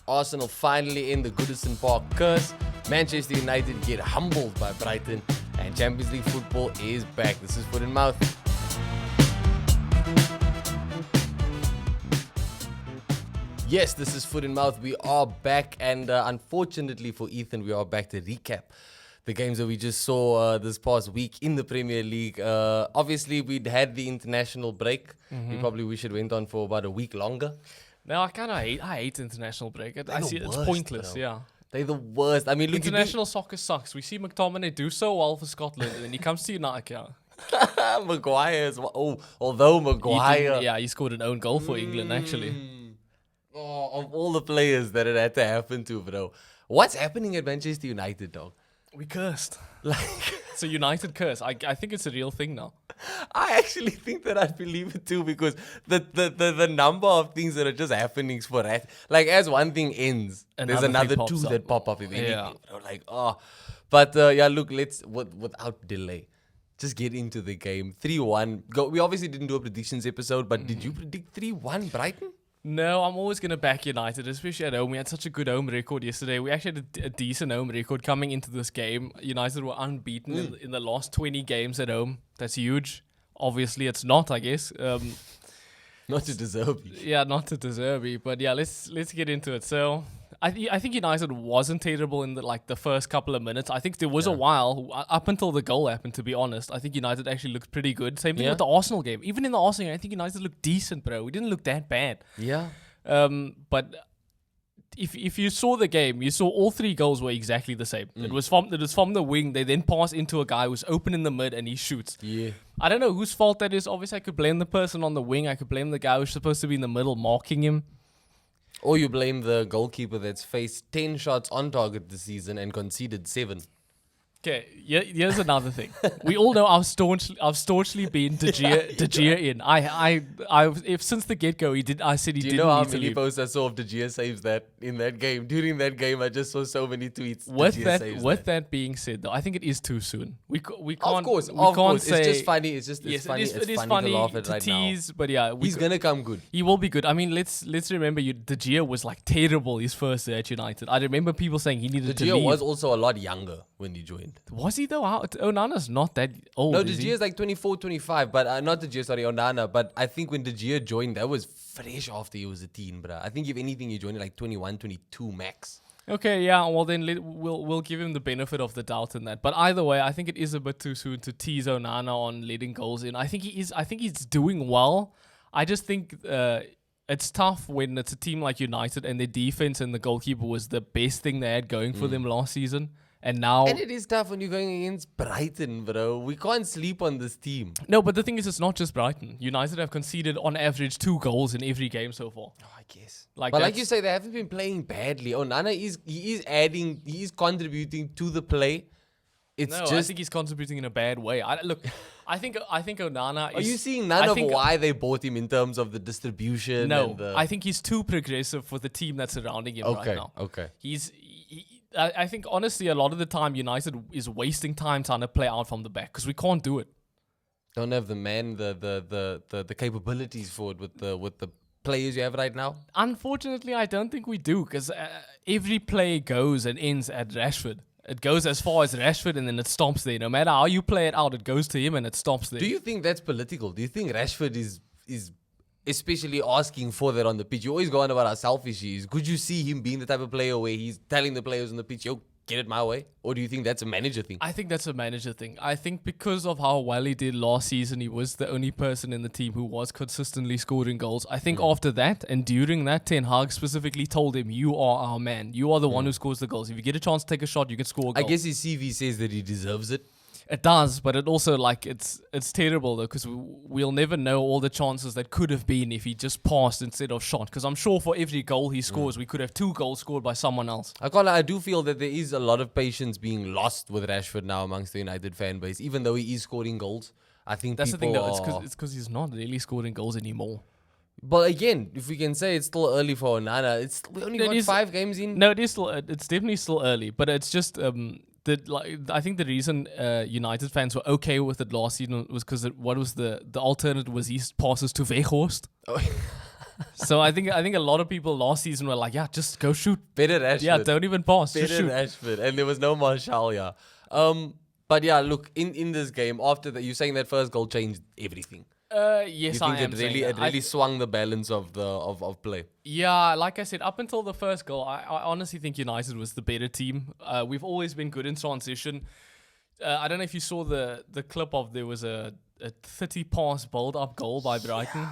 Arsenal finally in the Goodison Park curse. Manchester United get humbled by Brighton. And Champions League football is back. This is Foot in Mouth. Yes, this is Foot in Mouth. We are back. And unfortunately for Ethan, we are back to recap the games that we just saw this past week in the Premier League. Obviously, we'd had the international break. We probably wish it went on for about a week longer. No, I kind of hate international break. I see it's pointless, bro. Yeah. They're the worst. I mean, look, international soccer sucks. We see McTominay do so well for Scotland, and then he comes to United. Maguire as well. Oh, although Maguire. He scored an own goal for England, actually. Oh, of all the players that it had to happen to, bro. What's happening at Manchester United, dog? We cursed. Like, it's a United curse. I think it's a real thing now. I actually think that I believe it too, because the number of things that are just happening for that, like as one thing ends, there's another two that pop up immediately. Yeah. Bro, like, but yeah, look, let's without delay, just get into the game. 3-1. Go. We obviously didn't do a predictions episode, but did you predict 3-1 Brighton? No, I'm always going to back United, especially at home. We had such a good home record yesterday. We actually had a decent home record coming into this game. United were unbeaten in the last 20 games at home. That's huge. Obviously, it's not, I guess. Not to Zerbi. Yeah, not to Zerbi. But yeah, let's get into it. So I think United wasn't terrible in the first couple of minutes. I think there was a while up until the goal happened. To be honest, I think United actually looked pretty good. Same thing with the Arsenal game. Even in the Arsenal game, I think United looked decent, bro. We didn't look that bad. Yeah. But if you saw the game, you saw all three goals were exactly the same. It was from the wing. They then pass into a guy who's open in the mid and he shoots. Yeah. I don't know whose fault that is. Obviously, I could blame the person on the wing. I could blame the guy who's supposed to be in the middle marking him. Or you blame the goalkeeper that's faced 10 shots on target this season and conceded 7. Okay, here's another thing. We all know I've staunchly been De Gea in. If since the get-go I said he didn't. Do you know how need to many leave. posts I saw of De Gea saves that in that game? During that game, I just saw so many tweets. With that being said, though, I think it is too soon. We can't. Of course. Say, it's just funny. It's funny. It is funny to laugh at to right tease, now. but yeah, He's gonna come good. He will be good. I mean, let's remember, De Gea was like terrible his first year at United. I remember people saying he needed to leave. De Gea was also a lot younger when he joined. Was he though? Onana's not that old. No, De Gea's like 24, 25, but not De Gea, sorry, Onana. But I think when De Gea joined, that was fresh after he was a teen, bruh. I think if anything, he joined at like 21, 22 max. Okay, yeah, well then we'll give him the benefit of the doubt in that. But either way, I think it is a bit too soon to tease Onana on letting goals in. I think he's doing well. I just think it's tough when it's a team like United and their defense and the goalkeeper was the best thing they had going for them last season. And it is tough when you're going against Brighton, bro. We can't sleep on this team. No, but the thing is, it's not just Brighton. United have conceded on average 2 goals in every game so far. Oh, I guess. But like you say, they haven't been playing badly. Onana is contributing to the play. I think he's contributing in a bad way. I think Onana is... Are you seeing none of why they bought him in terms of the distribution? No, I think he's too progressive for the team that's surrounding him right now. Okay. I think, honestly, a lot of the time, United is wasting time trying to play out from the back because we can't do it. Don't have the capabilities for it with the players you have right now? Unfortunately, I don't think we do because every play goes and ends at Rashford. It goes as far as Rashford and then it stops there. No matter how you play it out, it goes to him and it stops there. Do you think that's political? Do you think Rashford is especially asking for that on the pitch? You always go on about how selfish he is. Could you see him being the type of player where he's telling the players on the pitch, yo, get it my way? Or do you think that's a manager thing? I think that's a manager thing. I think because of how well he did last season, he was the only person in the team who was consistently scoring goals. I think after that and during that, Ten Hag specifically told him, you are our man. You are the one who scores the goals. If you get a chance to take a shot, you can score a goal. I guess his CV says that he deserves it. It does, but it also it's terrible though because we'll never know all the chances that could have been if he just passed instead of shot. Because I'm sure for every goal he scores, we could have 2 goals scored by someone else. I do feel that there is a lot of patience being lost with Rashford now amongst the United fan base, even though he is scoring goals. I think that's the thing though. It's because he's not really scoring goals anymore. But again, if we can say it's still early for Onana, we only got 5 games in. No, it's definitely still early, but it's just I think the reason United fans were okay with it last season was because the alternative was he passes to Weghorst. So I think a lot of people last season were like, yeah, just go shoot. Better Rashford. Yeah, don't even pass. Just Better shoot. Rashford. And there was no Martial, yeah. But yeah, look, in this game, after that, you're saying that first goal changed everything. Yes, You I think am. it really swung the balance of play. Yeah, like I said, up until the first goal, I honestly think United was the better team. We've always been good in transition. I don't know if you saw the clip of there was a 30 pass build up goal by Brighton.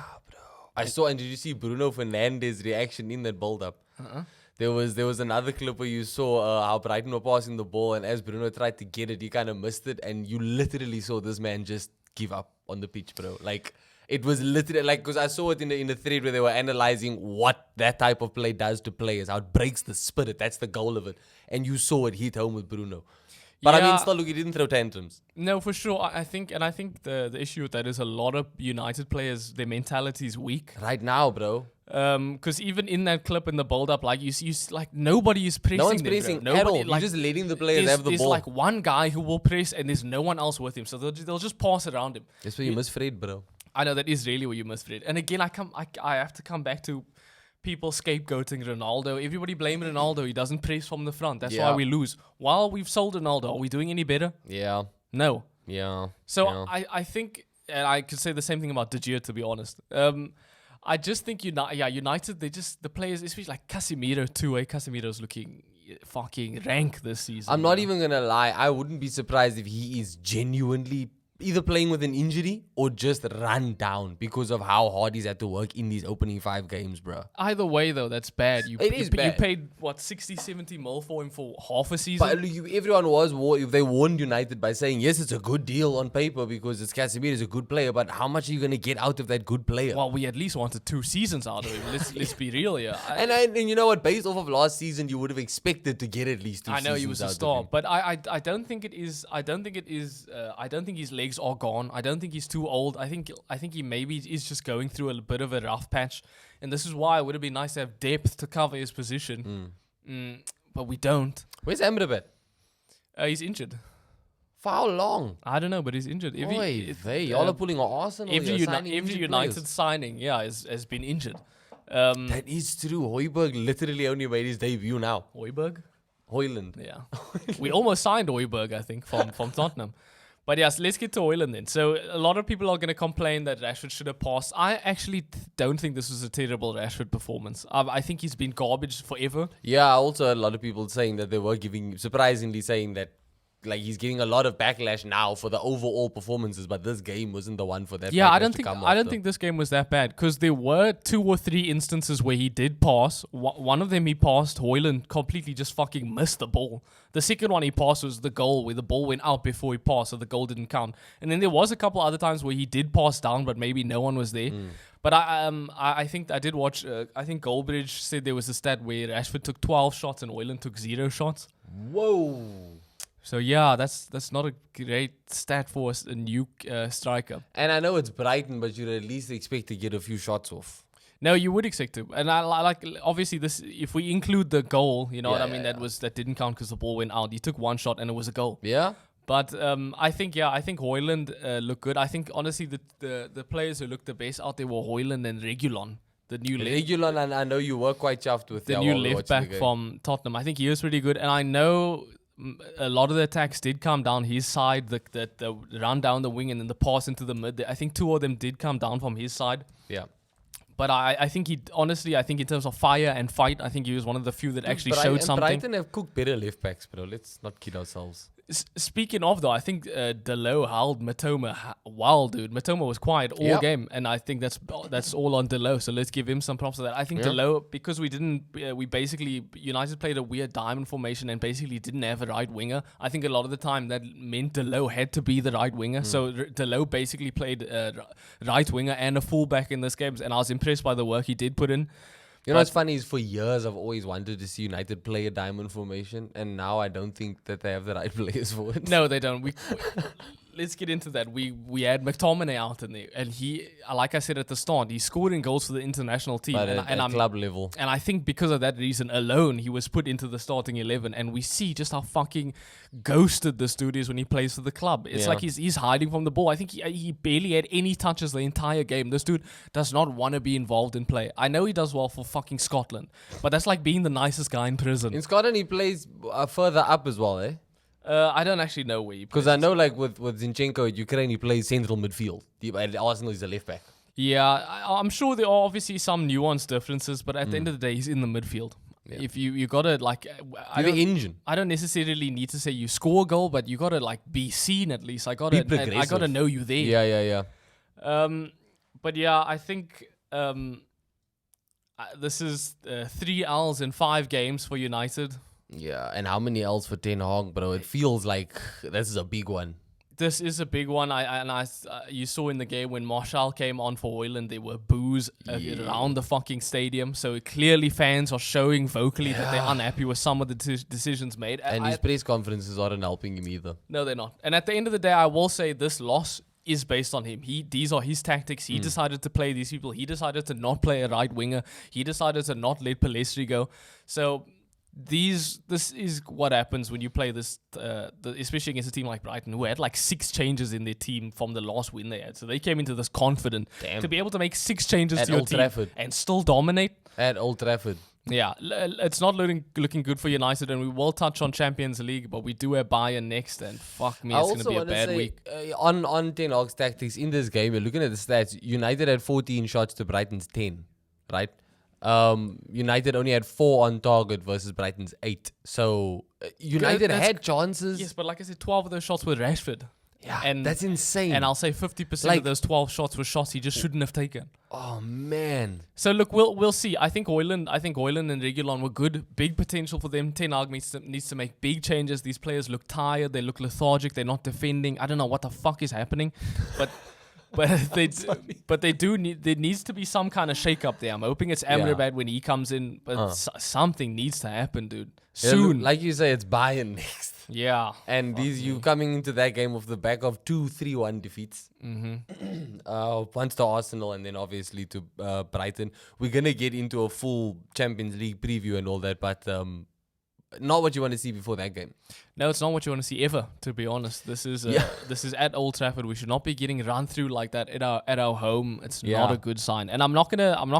I saw, and did you see Bruno Fernandes' reaction in that build up? There was another clip where you saw how Brighton were passing the ball, and as Bruno tried to get it, he kind of missed it, and you literally saw this man just give up on the pitch, bro. Like, it was literally like, because I saw it in the thread where they were analyzing what that type of play does to players, how it breaks the spirit. That's the goal of it, and you saw it hit home with Bruno. But I mean, still, look, he didn't throw tantrums. No, for sure. I think the issue with that is a lot of United players, their mentality is weak. Right now, bro. Because even in that clip in the build up, like you like nobody is pressing. No one's them, pressing bro. at all. Like, You're just letting the players have the there's ball. like one guy who will press, and there's no one else with him, so they'll just pass around him. That's where you miss Fred, bro. I know that is really where you miss Fred. And again, I have to come back to people scapegoating Ronaldo. Everybody blame Ronaldo. He doesn't press from the front. That's why we lose. While we've sold Ronaldo, are we doing any better? Yeah. No. Yeah. So yeah. I think, and I could say the same thing about De Gea, to be honest. I just think United, the players, especially like Casemiro too. Casemiro's looking fucking rank this season. I'm not even gonna lie. I wouldn't be surprised if he is genuinely either playing with an injury or just run down because of how hard he's had to work in these opening 5 games, bro. Either way, though, that's bad. It is bad. You paid, 60, 70 mil for him for half a season? But everyone they warned United by saying, yes, it's a good deal on paper because it's Casemiro is a good player, but how much are you going to get out of that good player? Well, we at least wanted 2 seasons out of him. Let's be real here. And you know what? Based off of last season, you would have expected to get at least 2 seasons. I know he was a star, but I don't think it is. I don't think his legs are gone. I don't think he's too old. I think he maybe is just going through a bit of a rough patch, and this is why it would have been nice to have depth to cover his position. But we don't. Where's Amrabat? He's injured. For how long? I don't know, but he's injured. Y'all are pulling an Arsenal. Every United signing, has been injured. That is true. Højbjerg literally only made his debut now. Højlund. Yeah. We almost signed Højbjerg, I think, from Tottenham. But yes, let's get to Højlund then. So a lot of people are going to complain that Rashford should have passed. I actually don't think this was a terrible Rashford performance. I think he's been garbage forever. Yeah, I also heard a lot of people saying that they were surprisingly saying that like he's getting a lot of backlash now for the overall performances, but this game wasn't the one for that. Yeah, I don't think this game was that bad because there were 2 or 3 instances where he did pass. One of them he passed. Højlund completely just fucking missed the ball. The second one he passed was the goal where the ball went out before he passed, so the goal didn't count. And then there was a couple other times where he did pass down, but maybe no one was there. But I think I did watch. I think Goldbridge said there was a stat where Rashford took 12 shots and Højlund took 0 shots. Whoa. So yeah, that's not a great stat for a new striker. And I know it's Brighton, but you'd at least expect to get a few shots off. No, you would expect to. And I like obviously this. If we include the goal, you know what I mean. That didn't count because the ball went out. He took 1 shot and it was a goal. Yeah. But I think Højlund looked good. I think honestly the players who looked the best out there were Højlund and Reguilon. The new Reguilon, and I know you were quite chuffed with the new left back from Tottenham. I think he was pretty good, and I know a lot of the attacks did come down his side. The run down the wing and then the pass into the mid. I think 2 of them did come down from his side. Yeah. But I think I think in terms of fire and fight, I think he was one of the few that actually showed something. Brighton have cooked better left backs, bro. Let's not kid ourselves. Speaking of though, I think Delo held Matoma well, dude. Matoma was quiet all game, and I think that's all on Delo. So let's give him some props for that. I think Delo, because we basically United played a weird diamond formation and basically didn't have a right winger. I think a lot of the time that meant Delo had to be the right winger. So Delo basically played right winger and a fullback in this game, and I was impressed by the work he did put in. You know what's funny is for years I've always wanted to see United play a diamond formation, and now I don't think that they have the right players for it. No, they don't. let's get into that. We had McTominay out in there, and he, like I said at the start, he scored in goals for the international team, But at club level. And I think because of that reason alone, he was put into the starting 11. And we see just how fucking ghosted this dude is when he plays for the club. It's like he's hiding from the ball. I think he barely had any touches the entire game. This dude does not want to be involved in play. I know he does well for fucking Scotland, but that's like being the nicest guy in prison. In Scotland, he plays further up as well, eh? I don't actually know where he plays. Because I know, like, with Zinchenko at Ukraine, he plays central midfield. At Arsenal, he's a left back. Yeah, I'm sure there are obviously some nuanced differences, but at the end of the day, he's in the midfield. Yeah. If you gotta like, I don't necessarily need to say you score a goal, but you gotta like be seen at least. I gotta know you there. Yeah. But yeah, I think this is 3 L's in 5 games for United. Yeah, and how many L's for Ten Hag, bro? It feels like this is a big one. This is a big one. You saw in the game when Marshall came on for Hoyland, there were boos around the fucking stadium. So clearly fans are showing vocally that they're unhappy with some of the decisions made. And his press conferences aren't helping him either. No, they're not. And at the end of the day, I will say this loss is based on him. These are his tactics. He decided to play these people. He decided to not play a right winger. He decided to not let Pelestri go. So this is what happens when you play this, especially against a team like Brighton, who had like 6 changes in their team from the last win they had. So they came into this confident to be able to make 6 changes at to your Old team Trafford. And still dominate. At Old Trafford. Yeah, it's not looking good for United, and we will touch on Champions League, but we do have Bayern next, and fuck me, it's going to be a bad week. On Ten Hag's tactics in this game, you're looking at the stats, United had 14 shots to Brighton's 10, right? United only had 4 on target versus Brighton's 8. So United had chances. Yes, but like I said, 12 of those shots were Rashford. Yeah, and that's insane. And I'll say 50% of those 12 shots were shots he just shouldn't have taken. Oh man. So look, we'll see. I think Hoyland and Reguilon were good, big potential for them. Ten Hag needs to make big changes. These players look tired. They look lethargic. They're not defending. I don't know what the fuck is happening, but. But they do need. There needs to be some kind of shake up there. I'm hoping it's Amrabat when he comes in, but something needs to happen, dude. Soon. Like you say, it's Bayern next. Yeah. And you coming into that game off the back of 2 3-1 defeats. Once to Arsenal and then obviously to Brighton. We're gonna get into a full Champions League preview and all that, but not what you want to see before that game. No, it's not what you want to see ever, to be honest. This is at Old Trafford. We should not be getting run through like that at our home. It's not a good sign. And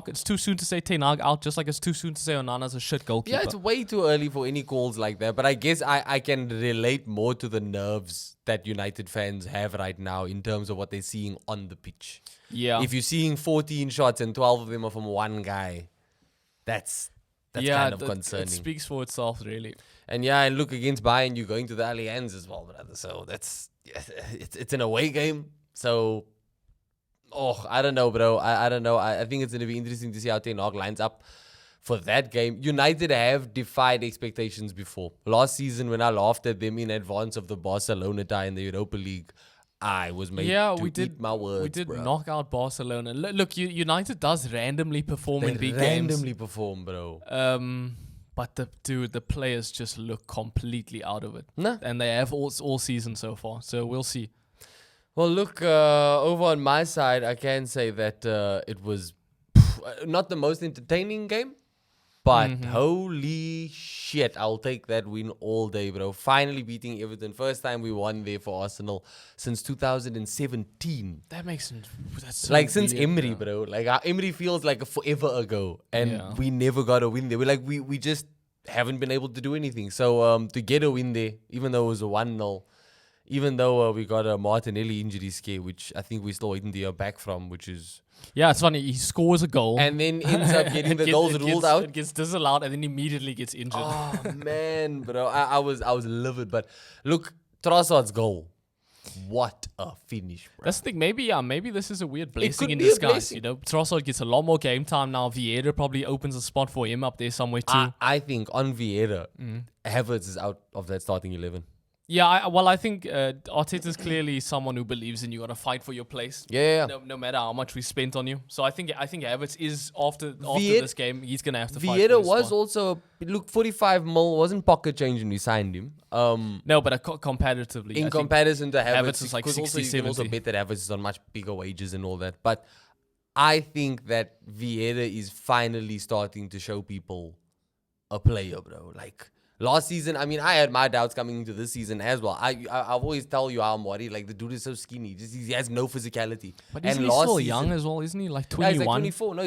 it's too soon to say Ten Hag out, just like it's too soon to say Onana's a shit goalkeeper. Yeah, it's way too early for any calls like that. But I guess I can relate more to the nerves that United fans have right now in terms of what they're seeing on the pitch. Yeah. If you're seeing 14 shots and 12 of them are from one guy, that's kind of concerning. It speaks for itself, really. And look, against Bayern, you're going to the Allianz as well, brother. So it's an away game. So, I don't know, bro. I don't know. I think it's going to be interesting to see how Ten Hag lines up for that game. United have defied expectations before. Last season, when I laughed at them in advance of the Barcelona tie in the Europa League, I was made to eat my words. We did bro. knock out Barcelona. Look, United does randomly perform in big games. Randomly perform, bro. But the players just look completely out of it. Nah. And they have all season so far. So we'll see. Well, look, over on my side, I can say that it was not the most entertaining game. But holy shit, I'll take that win all day, bro. Finally beating Everton. First time we won there for Arsenal since 2017. That makes sense. That's so like since weird, Emery, bro. Like Emery feels like forever ago. And we never got a win there. We just haven't been able to do anything. So to get a win there, even though it was a 1-0, even though we got a Martinelli injury scare, which I think we're still waiting to hear back from, which is... Yeah, it's funny. He scores a goal. And then ends up getting the goals ruled out. It gets disallowed and then immediately gets injured. Oh, man, bro. I was livid. But look, Trossard's goal. What a finish, bro. That's the thing. Maybe this is a weird blessing in disguise. You know, Trossard gets a lot more game time now. Vieira probably opens a spot for him up there somewhere too. I think on Vieira, Havertz is out of that starting 11. Yeah, I think Arteta's clearly someone who believes in you got to fight for your place. Yeah. No matter how much we spent on you. So I think Havertz is after Viet- this game, he's gonna have to fight. Vieira for his was spot. also 45 mil wasn't pocket change when we signed him. No, but comparatively, In I think comparison to Havertz, Havertz is like because 60, also you can also 70. bet that Havertz is on much bigger wages and all that. But I think that Vieira is finally starting to show people a player, bro. Like last season, I mean, I had my doubts coming into this season as well. I've always tell you how I'm worried. Like the dude is so skinny, he has no physicality. But isn't he still young as well? Isn't he like 21? Yeah, he's like 24. No,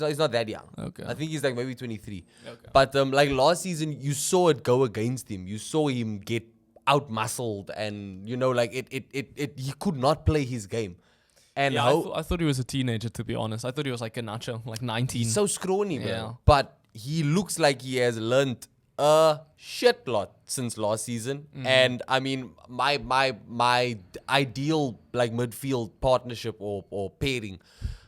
he's not that young. Okay. I think he's like maybe 23. Okay. But like last season, you saw it go against him. You saw him get out muscled, and like he could not play his game. And Yeah, I thought he was a teenager, to be honest. I thought he was like a Nacho, like 19. he's so scrawny, man. Yeah. But he looks like he has learned a shit lot since last season. And I mean, my ideal like midfield partnership or pairing,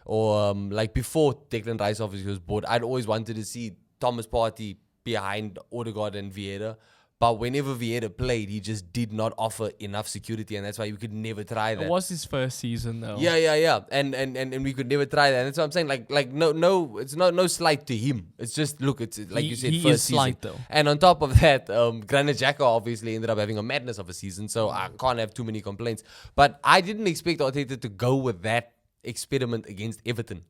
or like before Declan Rice obviously was bought, I'd always wanted to see Thomas Partey behind Odegaard and Vieira. But whenever Vieira played, he just did not offer enough security, and that's why we could never try that. It was his first season, though. Yeah. And we could never try that. And that's what I'm saying. Like no, it's no slight to him. It's just look, it's like you said, he first is season. slight, though. And on top of that, Granit Xhaka obviously ended up having a madness of a season, so I can't have too many complaints. But I didn't expect Arteta to go with that experiment against Everton.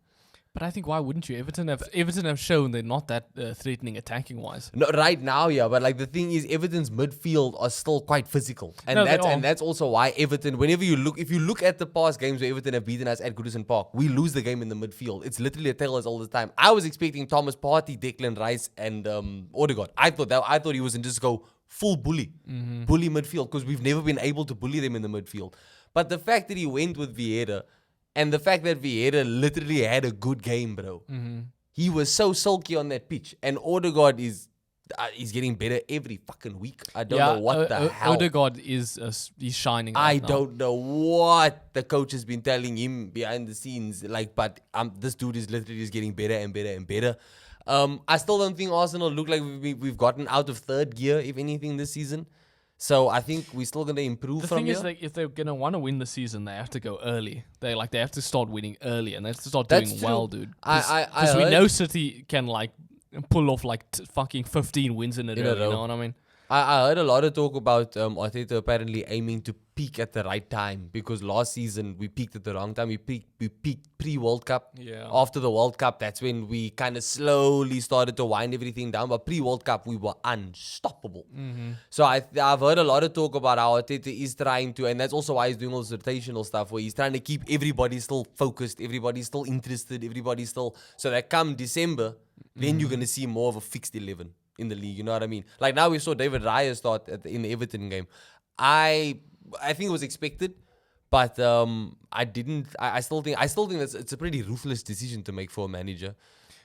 But I think why wouldn't you? Everton have shown they're not that threatening attacking wise. No, right now, yeah, but like the thing is, Everton's midfield are still quite physical, and No, they are. that's also why Everton. Whenever if you look at the past games where Everton have beaten us at Goodison Park, we lose the game in the midfield. It's literally a tale as all the time. I was expecting Thomas Partey, Declan Rice, and Odegaard. I thought he was in just go full bully midfield, because we've never been able to bully them in the midfield. But the fact that he went with Vieira, and the fact that Vieira literally had a good game, bro. He was so sulky on that pitch. And Odegaard is getting better every fucking week. I don't know what the hell. Odegaard is he's shining. I don't know what the coach has been telling him behind the scenes. Like, but this dude is literally just getting better and better and better. I still don't think Arsenal look like we've gotten out of third gear, if anything, this season. So I think we're still gonna improve The from thing here. is, like, if they're gonna want to win the season, they have to go early. They have to start winning early, and they have to start doing That's true. well, dude. I Because we heard- know City can like pull off like fucking 15 wins in a row. You know what I mean? I heard a lot of talk about Arteta apparently aiming to peak at the right time, because last season we peaked at the wrong time. We peaked pre-World Cup. Yeah. After the World Cup, that's when we kind of slowly started to wind everything down. But pre-World Cup, we were unstoppable. So I've heard a lot of talk about how Arteta is trying to, and that's also why he's doing all this rotational stuff, where he's trying to keep everybody still focused, everybody still interested, everybody still, so that come December, then you're going to see more of a fixed 11 in the league. You know what I mean? Like now we saw David Raya start in the Everton game. I think it was expected, but I didn't. I still think it's a pretty ruthless decision to make for a manager.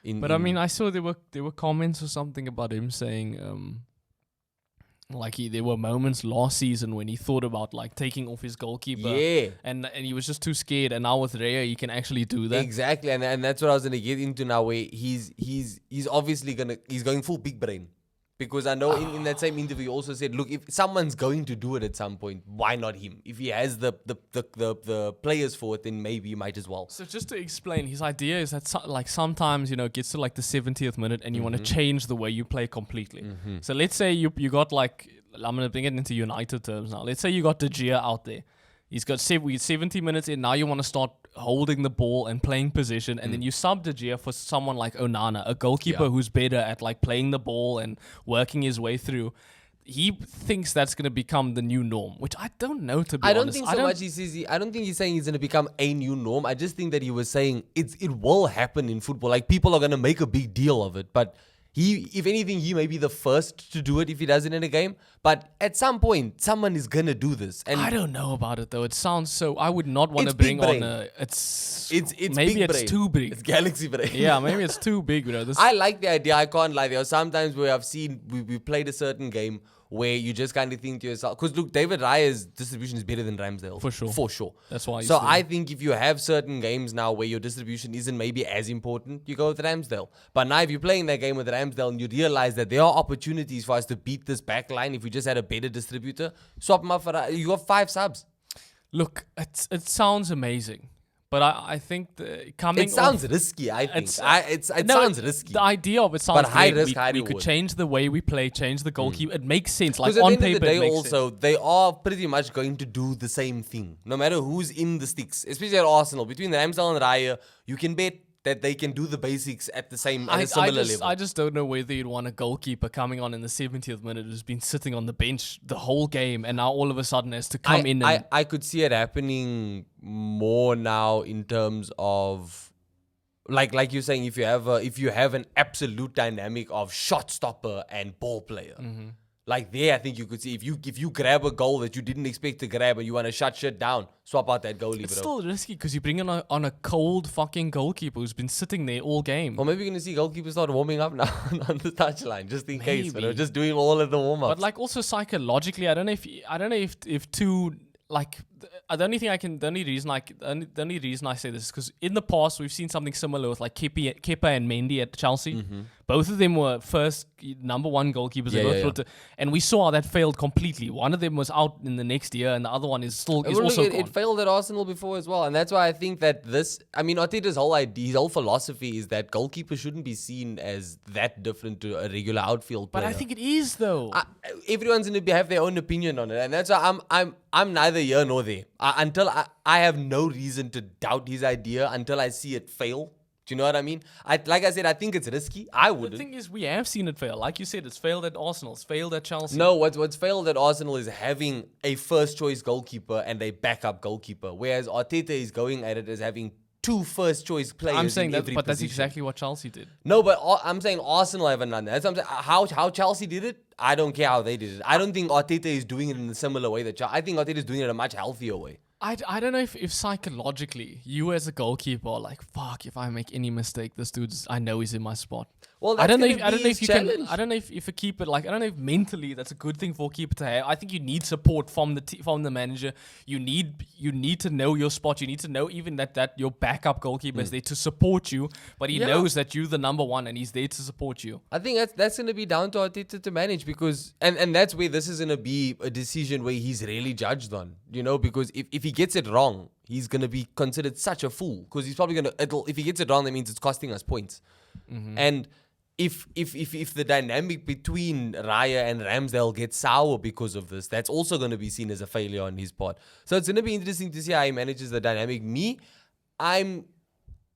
I mean, I saw there were comments or something about him saying like there were moments last season when he thought about like taking off his goalkeeper. Yeah. And he was just too scared. And now with Raya, he can actually do that. Exactly, and that's what I was gonna get into now. Where he's obviously he's going full big brain, because I know in that same interview he also said, look, if someone's going to do it at some point, why not him? If he has the players for it, then maybe he might as well. So just to explain, his idea is that like sometimes, it gets to like the 70th minute and you want to change the way you play completely. So let's say you got like, I'm going to bring it into United terms now. Let's say you got De Gea out there. He's got 70 minutes in. Now you want to start holding the ball and playing possession, and then you sub De Gea for someone like Onana, a goalkeeper who's better at like playing the ball and working his way through. He thinks that's going to become the new norm, which I don't know, to be honest. I don't think so much. I don't think he's saying he's going to become a new norm. I just think that he was saying it will happen in football. Like people are going to make a big deal of it, but if anything, he may be the first to do it if he does it in a game. But at some point, someone is gonna do this. And I don't know about it though. It sounds so. I would not want It's to bring big on brain. a. It's big maybe it's brain. too big. It's galaxy brain. Yeah, maybe it's too big, bro. This I like the idea. I can't lie. There are sometimes where I've seen we played a certain game where you just kind of think to yourself, because look, David Raya's distribution is better than Ramsdale. For sure. For sure. That's why. So I think if you have certain games now where your distribution isn't maybe as important, you go with Ramsdale. But now if you're playing that game with Ramsdale and you realize that there are opportunities for us to beat this back line if we just had a better distributor, swap him up for you got 5 subs. Look, it sounds amazing. But I think coming. It sounds risky. I think it sounds risky. The idea of it sounds but high great. risk, high we reward. could change the way we play, change the goalkeeper. It makes sense. Like Because on at the end paper, of the it day, makes also sense. they are pretty much going to do the same thing, no matter who's in the sticks. Especially at Arsenal, between Ramsdale and Raya, you can bet that they can do the basics at a similar level. I just don't know whether you'd want a goalkeeper coming on in the 70th minute who's been sitting on the bench the whole game and now all of a sudden has to come in. And I could see it happening more now in terms of. Like you're saying, if you have an absolute dynamic of shot stopper and ball player, like there, I think you could see if you grab a goal that you didn't expect to grab and you want to shut shit down, swap out that goalie. it's bro. still risky because you bring on a cold fucking goalkeeper who's been sitting there all game. Or maybe you're gonna see goalkeepers start warming up now on the touchline, just in case, but Maybe. just doing all of the warm ups. But like also psychologically, I don't know if two like the only reason I say this is because in the past we've seen something similar with like Kepa and Mendy at Chelsea. Both of them were first number 1 goalkeepers. They both brought and we saw how that failed completely. One of them was out in the next year, and the other one is also gone. It failed at Arsenal before as well, and that's why I think that Arteta's whole idea, his whole philosophy is that goalkeepers shouldn't be seen as that different to a regular outfield player. But I think it is though. Everyone's going to have their own opinion on it, and that's why I'm neither here nor there. Until I have no reason to doubt his idea until I see it fail. Do you know what I mean? Like I said, I think it's risky. I The wouldn't. thing is, we have seen it fail. Like you said, it's failed at Arsenal. It's failed at Chelsea. No, what's failed at Arsenal is having a first choice goalkeeper and a backup goalkeeper, whereas Arteta is going at it as having 2 first choice players. I'm saying in that, every but that's position. exactly what Chelsea did. No, but I'm saying Arsenal haven't done that. That's what I'm saying. How Chelsea did it, I don't care how they did it. I don't think Arteta is doing it in a similar way that I think Arteta is doing it in a much healthier way. I don't know if psychologically you as a goalkeeper are like, fuck, if I make any mistake, this dude's, I know he's in my spot. Well, I don't know that's if I don't know gonna if be you his can. challenge. I don't know if a keeper like I don't know if mentally that's a good thing for a keeper to have. I think you need support from the manager. You need to know your spot. You need to know even that your backup goalkeeper is there to support you, but he knows that you're the number 1 and he's there to support you. I think that's going to be down to Arteta to manage because and that's where this is going to be a decision where he's really judged on, because if he gets it wrong, he's going to be considered such a fool because he's probably going to, if he gets it wrong, that means it's costing us points. And if the dynamic between Raya and Ramsdale gets sour because of this, that's also going to be seen as a failure on his part. So it's going to be interesting to see how he manages the dynamic. I'm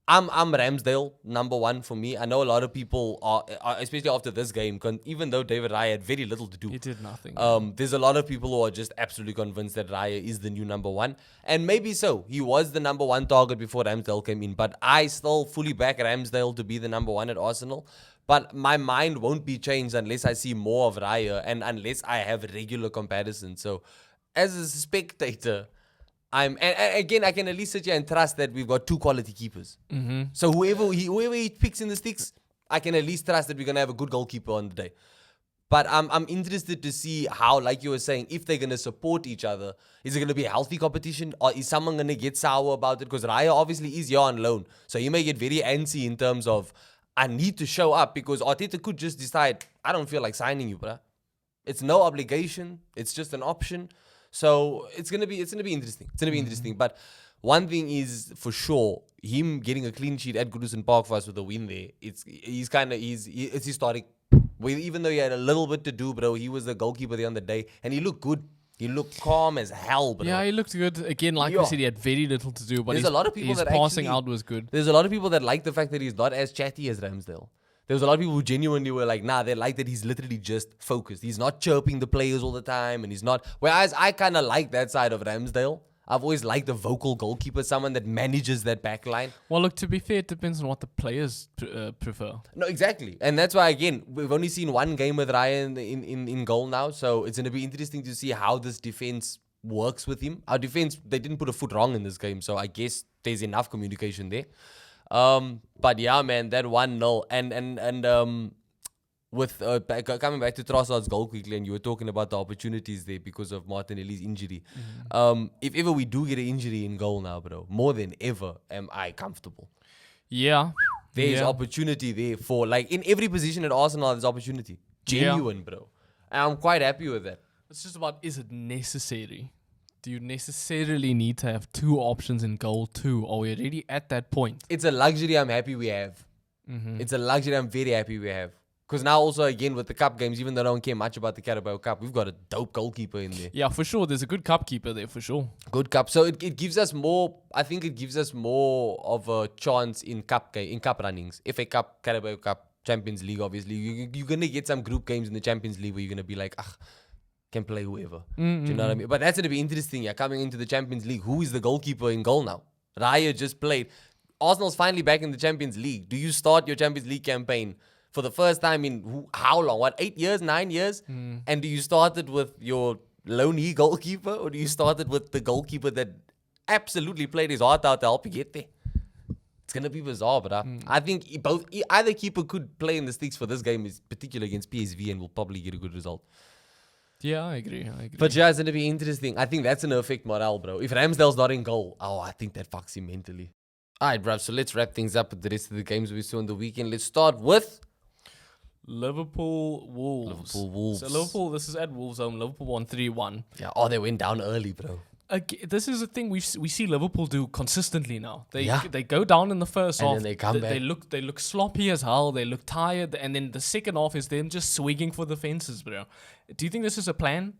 Ramsdale number 1 for me. I know a lot of people are especially after this game, even though David Raya had very little to do. He did nothing. There's a lot of people who are just absolutely convinced that Raya is the new number 1. And maybe so. He was the number 1 target before Ramsdale came in. But I still fully back Ramsdale to be the number 1 at Arsenal. But my mind won't be changed unless I see more of Raya and unless I have regular comparisons. So as a spectator, and again, I can at least sit here and trust that we've got 2 quality keepers. So whoever he picks in the sticks, I can at least trust that we're gonna have a good goalkeeper on the day. But I'm interested to see how, like you were saying, if they're gonna support each other, is it gonna be a healthy competition, or is someone gonna get sour about it? Because Raya obviously is here on loan, so he may get very antsy in terms of I need to show up because Arteta could just decide I don't feel like signing you, bruh. It's no obligation. It's just an option. So it's gonna be interesting. It's gonna be interesting. But one thing is for sure, him getting a clean sheet at Goodison Park for us with a win there, it's historic. Even though he had a little bit to do, bro, he was the goalkeeper there on the day, and he looked good. He looked calm as hell, bro. Yeah, he looked good. Again, like we said, he had very little to do, but There's a lot of people his that passing actually- out was good. There's a lot of people that like the fact that he's not as chatty as Ramsdale. There's a lot of people who genuinely were like, nah, they like that he's literally just focused. He's not chirping the players all the time, and he's not. Whereas I kind of like that side of Ramsdale. I've always liked the vocal goalkeeper, someone that manages that back line. Well, look, to be fair, it depends on what the players prefer. No, exactly. And that's why, again, we've only seen one game with Ryan in goal now, so it's going to be interesting to see how this defense works with him. Our defense, they didn't put a foot wrong in this game, so I guess there's enough communication there. But yeah, man, that 1-0. And with coming back to Trossard's goal quickly, and you were talking about the opportunities there because of Martinelli's injury. If ever we do get an injury in goal now, bro, more than ever am I comfortable. Yeah. There's opportunity there for, like, in every position at Arsenal, there's opportunity. Genuine, bro. And I'm quite happy with that. It's just about, is it necessary? Do you necessarily need to have 2 options in goal too? Or are we already at that point? It's a luxury I'm happy we have. It's a luxury I'm very happy we have. Because now also, again, with the cup games, even though I don't care much about the Carabao Cup, we've got a dope goalkeeper in there. Yeah, for sure. There's a good cup keeper there, for sure. Good cup. So it gives us more, I think it gives us more of a chance in cup runnings. FA Cup, Carabao Cup, Champions League, obviously. You're going to get some group games in the Champions League where you're going to be like, can play whoever. Do you know what I mean? But that's going to be interesting, yeah, coming into the Champions League. Who is the goalkeeper in goal now? Raya just played. Arsenal's finally back in the Champions League. Do you start your Champions League campaign for the first time in how long? What, 8 years, 9 years? And do you start it with your lonely goalkeeper, or do you start it with the goalkeeper that absolutely played his heart out to help you get there? It's going to be bizarre, but I think either keeper could play in the sticks for this game, is particularly against PSV, and will probably get a good result. Yeah, I agree. But yeah, it's going to be interesting. I think that's going to affect morale, bro. If Ramsdale's not in goal, I think that fucks him mentally. All right, bruv, so let's wrap things up with the rest of the games we saw on the weekend. Let's start with Liverpool Wolves. So Liverpool, this is at Wolves home. Liverpool won 3-1. Yeah, they went down early, bro. This is a thing we see Liverpool do consistently now. They go down in the first half. And then they come back. They look sloppy as hell. They look tired. And then the second half is them just swinging for the fences, bro. Do you think this is a plan?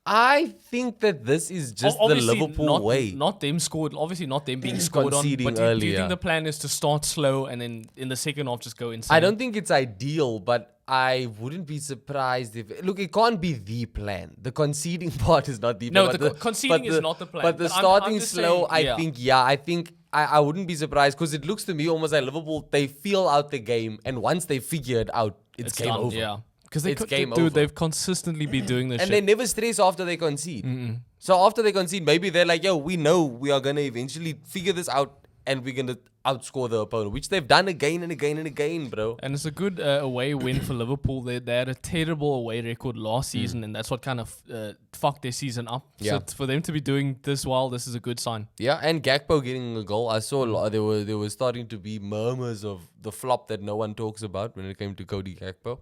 I think that this is just the Liverpool way. Not them scored. Obviously, not them being scored on. But do you think the plan is to start slow and then in the second half just go insane? I don't think it's ideal, but I wouldn't be surprised if... Look, it can't be the plan. The conceding part is not the plan. No, the conceding is not the plan. But the starting slow, I think I wouldn't be surprised, because it looks to me almost like Liverpool, they feel out the game, and once they figure it out, it's game done, over. Yeah. Because they've consistently been doing this and they never stress after they concede. So after they concede, maybe they're like, yo, we know we are going to eventually figure this out and we're going to outscore the opponent, which they've done again and again and again, bro. And it's a good away win for Liverpool. They had a terrible away record last season, and that's what kind of fucked their season up. Yeah. So for them to be doing this well, this is a good sign. Yeah, and Gakpo getting a goal. I saw there were starting to be murmurs of the flop that no one talks about when it came to Cody Gakpo.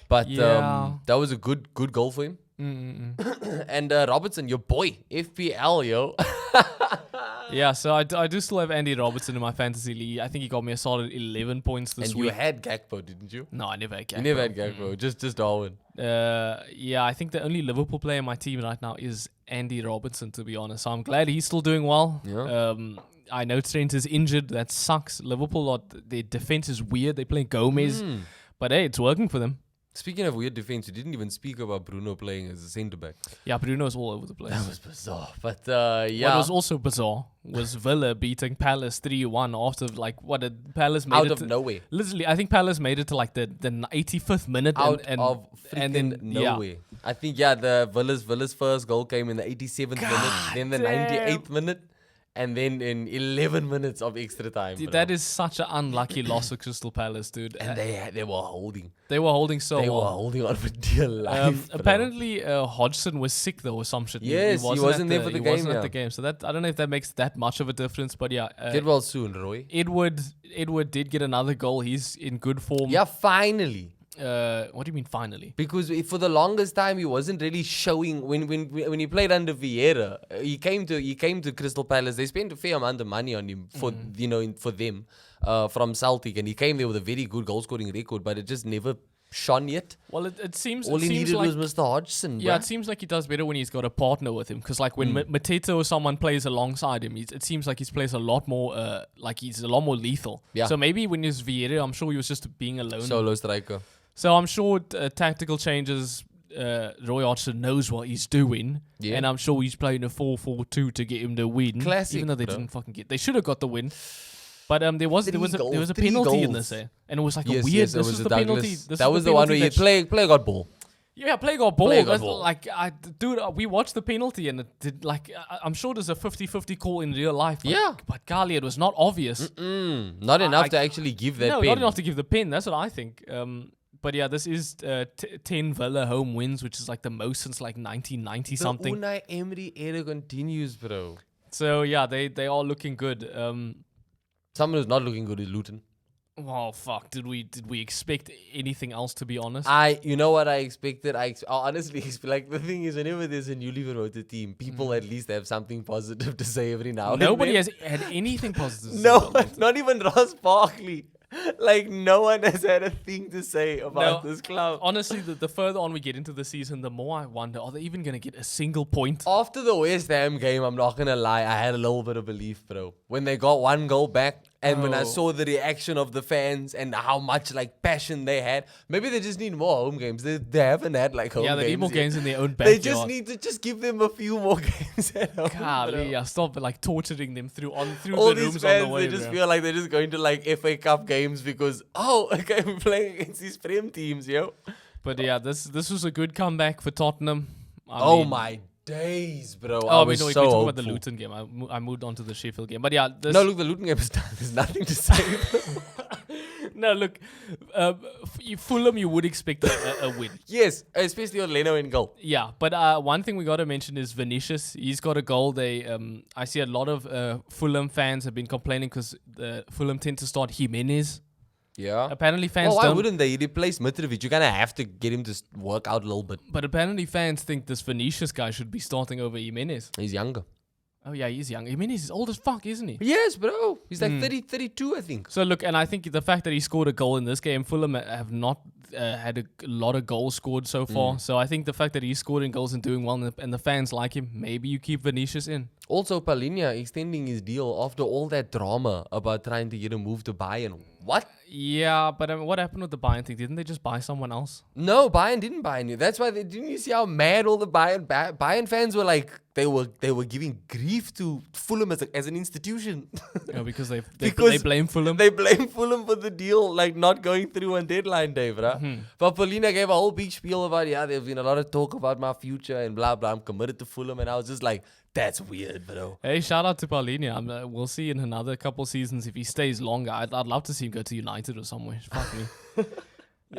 But that was a good goal for him. And Robertson, your boy, FPL, yo. Yeah, so I do still have Andy Robertson in my fantasy league. I think he got me a solid 11 points this week. And you had Gakpo, didn't you? No, I never had Gakpo. You never had Gakpo, just Darwin. Yeah, I think the only Liverpool player in my team right now is Andy Robertson, to be honest. So I'm glad he's still doing well. Yeah. I know Trent is injured. That sucks. Liverpool, their defense is weird. They're playing Gomez. But hey, it's working for them. Speaking of weird defense, you didn't even speak about Bruno playing as a centre-back. Yeah, Bruno's all over the place. That was bizarre. But yeah. What was also bizarre was Villa beating Palace 3-1 after, like, what did Palace made out of nowhere. Literally, I think Palace made it to, like, the 85th minute. Out of freaking nowhere. I think, the Villa's first goal came in the 87th minute, then the 98th minute. And then in 11 minutes of extra time. Dude, that is such an unlucky loss for Crystal Palace, dude. And they were holding. They were holding so They well. were holding on for dear life. Apparently, Hodgson was sick though or some shit. Yes, he wasn't there for the game. He wasn't at the game. So that I don't know if that makes that much of a difference. But yeah. Get well soon, Roy. Edward did get another goal. He's in good form. Yeah, finally. What do you mean finally? Because for the longest time he wasn't really showing when he played under Vieira. He came to Crystal Palace. They spent a fair amount of money on him for for them from Celtic, and he came there with a very good goal scoring record, but it just never shone yet. Well, it seems all he needed like, was Mr. Hodgson. Yeah, bruh. It seems like he does better when he's got a partner with him. Because like when Mateta or someone plays alongside him, it seems like he plays a lot more like he's a lot more lethal. Yeah. So maybe when he's Vieira, I'm sure he was just being alone. Solo striker. So I'm sure tactical changes, Roy Hodgson knows what he's doing. Yeah. And I'm sure he's playing a 4-4-2 to get him the win. Classic, even though they didn't fucking get... They should have got the win. But there was a penalty in this. And it was like a weird... Yes, this was the penalty. That was the one where you play got ball. Yeah, play got ball. Like, dude, we watched the penalty and it did, like, I'm sure there's a 50-50 call in real life. But Gali, it was not obvious. Not enough to actually give that pen. Not enough to give the pen. That's what I think. But yeah, this is 10 Villa home wins, which is like the most since like 1990 something. The Unai Emery era continues, bro. So yeah, they are looking good. Someone who's not looking good is Luton. Well, fuck. Did we expect anything else, to be honest? You know what I expected? I honestly like the thing is, whenever there's a newly promoted team, people at least have something positive to say every now and then. Nobody has had anything positive to say No, about Luton. not even Ross Barkley. Like, no one has had a thing to say about this club. Honestly, the further on we get into the season, the more I wonder, are they even going to get a single point? After the West Ham game, I'm not going to lie, I had a little bit of belief, bro. When they got one goal back, and when I saw the reaction of the fans and how much like passion they had, maybe they just need more home games. They haven't had like home games. Yeah, they need more yet. games in their own backyard. They just need to just give them a few more games at home. Golly, yeah, stop like torturing them through All the these rooms fans, on the way. they just bro. feel like they're just going to like FA Cup games because, okay, we're playing against these Prem teams, yo. But yeah, this was a good comeback for Tottenham. I mean, My days, bro. Oh, I wait, was no, we so talking about the hopeful. Luton game. I moved on to the Sheffield game. But yeah, No, look, the Luton game is done. There's nothing to say. no, look, Fulham, you would expect a win. Yes, especially on Leno in goal. Yeah, but one thing we got to mention is Vinicius. He's got a goal. I see a lot of Fulham fans have been complaining because Fulham tend to start Jimenez. Yeah. Apparently fans Why don't. wouldn't they? He replaced Mitrovic. You're going to have to get him to work out a little bit. But apparently fans think this Vinicius guy should be starting over Jimenez. He's younger. Oh yeah, he's young. Jimenez is old as fuck, isn't he? Yes, bro. He's like 32, I think. So look, and I think the fact that he scored a goal in this game, Fulham have not had a lot of goals scored so far. So I think the fact that he's scoring goals and doing well, and the fans like him, maybe you keep Vinicius in. Also, Palinha extending his deal after all that drama about trying to get him moved to Bayern. What? Yeah, but what happened with the Bayern thing? Didn't they just buy someone else? No, Bayern didn't buy you. That's why didn't you see how mad all the Bayern fans were like? They were giving grief to Fulham as an institution. No, because they Because blame Fulham. They blame Fulham for the deal like not going through on deadline day, bruh. But Paulina gave a whole big spiel about there's been a lot of talk about my future and blah blah. I'm committed to Fulham, and I was just like, that's weird, bro. Hey, shout out to Paulinho. We'll see in another couple seasons if he stays longer. I'd love to see him go to United or somewhere. Fuck me. You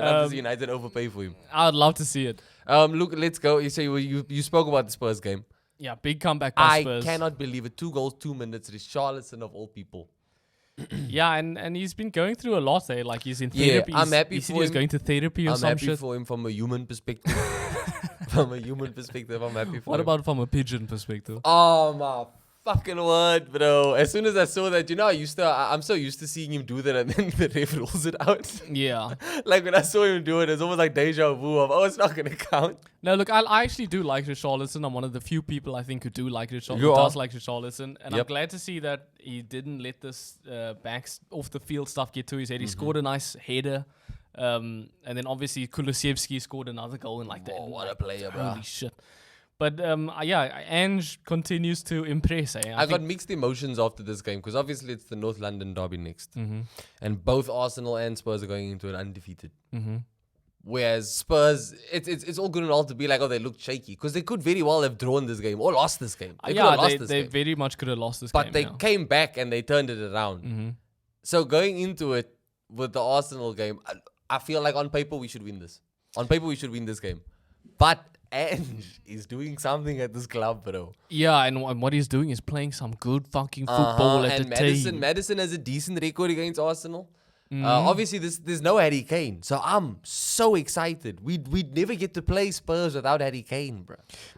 love to see United overpay for him. I'd love to see it. Look, let's go. You spoke about the Spurs game. Yeah, big comeback by Spurs. I cannot believe it. 2 goals, 2 minutes. Richarlison of all people. Yeah, and he's been going through a lot there. Like he's in Yeah, therapy. I'm happy he said for he was him. going to therapy or I'm some happy shit. for him from a human perspective. From a human perspective, I'm happy for What him. about from a pigeon perspective? Oh my fucking word, bro! As soon as I saw that, I'm so used to seeing him do that, and then the ref rules it out. Yeah. Like when I saw him do it, it's almost like deja vu of, it's not gonna count. No, look, I actually do like Richarlison. I'm one of the few people I think who do like Richarlison. You Who are. does like Richarlison, and I'm Yep. glad to see that he didn't let this backs off the field stuff get to his Mm-hmm. head. He scored a nice header, and then obviously Kulusevski scored another goal in like that. Oh, what a player, bro! Holy shit! But yeah, Ange continues to impress. I got mixed emotions after this game because obviously it's the North London derby next, Mm-hmm. and both Arsenal and Spurs are going into it undefeated. Whereas Spurs, it's all good and all to be like, they look shaky because they could very well have drawn this game or lost this game. They could have lost this they game. very much could have lost this But game. they yeah. came back and they turned it around. So going into it with the Arsenal game, I feel like on paper we should win this. On paper we should win this game. But Ange is doing something at this club, bro. Yeah, and what he's doing is playing some good fucking football at And the team. Madison has a decent record against Arsenal. Obviously, there's no Harry Kane. So I'm so excited. We'd never get to play Spurs without Harry Kane, bro.